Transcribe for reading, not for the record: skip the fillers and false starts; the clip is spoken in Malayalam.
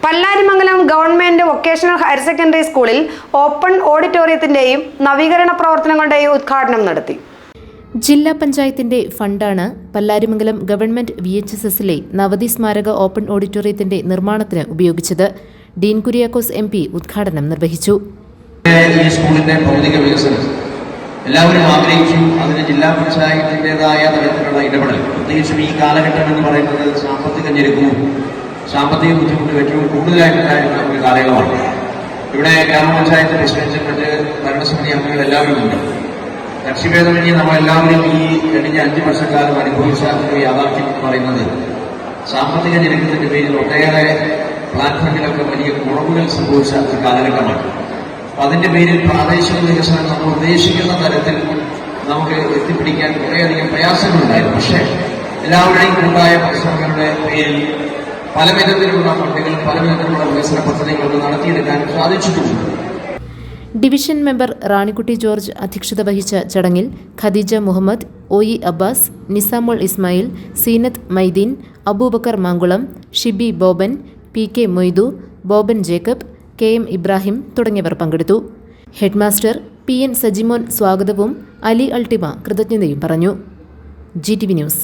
Pallarimangalam government vocational higher secondary സ്കൂളിൽ ഓപ്പൺ ഓഡിറ്റോറിയത്തിന്റെയും നവീകരണ പ്രവർത്തനങ്ങളുടെയും ഉദ്ഘാടനം നടത്തി. ജില്ലാ പഞ്ചായത്തിന്റെ ഫണ്ടാണ് പല്ലാരിമംഗലം ഗവൺമെന്റ് VHSSലെ നവതി സ്മാരക ഓപ്പൺ ഓഡിറ്റോറിയത്തിന്റെ നിർമ്മാണത്തിന് ഉപയോഗിച്ചത്. ഡീൻ കുര്യാക്കോസ് MP ഉദ്ഘാടനം നിർവഹിച്ചു. ഈ സ്കൂളിന്റെ ഭൗതിക വികസനം എല്ലാവരും ആഗ്രഹിച്ചു. അതിന് ജില്ലാ പഞ്ചായത്തിൻ്റെതായ തരത്തിലുള്ള ഇടപെടൽ, പ്രത്യേകിച്ചും ഈ കാലഘട്ടം എന്ന് പറയുന്നത് സാമ്പത്തിക ഞെരുക്കവും സാമ്പത്തിക ബുദ്ധിമുട്ടും ഏറ്റവും കൂടുതലായിട്ടുണ്ടായിരുന്ന ഒരു കാലയളവാണ്. ഇവിടെ ഗ്രാമപഞ്ചായത്ത് പ്രസിഡന്റ്, മറ്റ് ഭരണസമിതി അംഗങ്ങൾ എല്ലാവരും ഉണ്ട്. കക്ഷിഭേദമന്യേ നമ്മളെല്ലാവരും ഈ കഴിഞ്ഞ 5 വർഷക്കാലം അനുഭവിച്ച ഒരു യാഥാർത്ഥ്യം എന്ന് പറയുന്നത് സാമ്പത്തിക ഞെരുക്കത്തിന്റെ പേരിൽ ഒട്ടേറെ പ്ലാറ്റ്ഫോമിലൊക്കെ വലിയ കുറവുകൾ സംഭവിച്ച ഒരു കാലഘട്ടമാണ്. അപ്പൊ അതിന്റെ പേരിൽ പ്രാദേശിക വികസനം നമ്മൾ ഉദ്ദേശിക്കുന്ന തരത്തിൽ നമുക്ക് എത്തിപ്പിടിക്കാൻ കുറേയധികം പ്രയാസങ്ങളുണ്ടായിരുന്നു. പക്ഷേ എല്ലാവരുടെയും കൂട്ടായ പരിശ്രമങ്ങളുടെ പേരിൽ പല വിധത്തിലുള്ള ഫണ്ടുകളും പല വിധത്തിലുള്ള വികസന പദ്ധതികളൊക്കെ നടത്തിയെടുക്കാൻ സാധിച്ചിട്ടുണ്ട്. ഡിവിഷൻ മെമ്പർ റാണിക്കുട്ടി ജോർജ് അധ്യക്ഷത വഹിച്ച ചടങ്ങിൽ Khadeeja Muhammad, OE Abbas, Nizamol Ismail, Seenath Maideen, Abubakar Mankulam, Shibi Boban, PK Moidu, Boban Jacob, KM Ibrahim തുടങ്ങിയവർ പങ്കെടുത്തു. ഹെഡ്മാസ്റ്റർ PN സജിമോൻ സ്വാഗതവും അലി അൾട്ടിമ കൃതജ്ഞതയും പറഞ്ഞു. GTV news.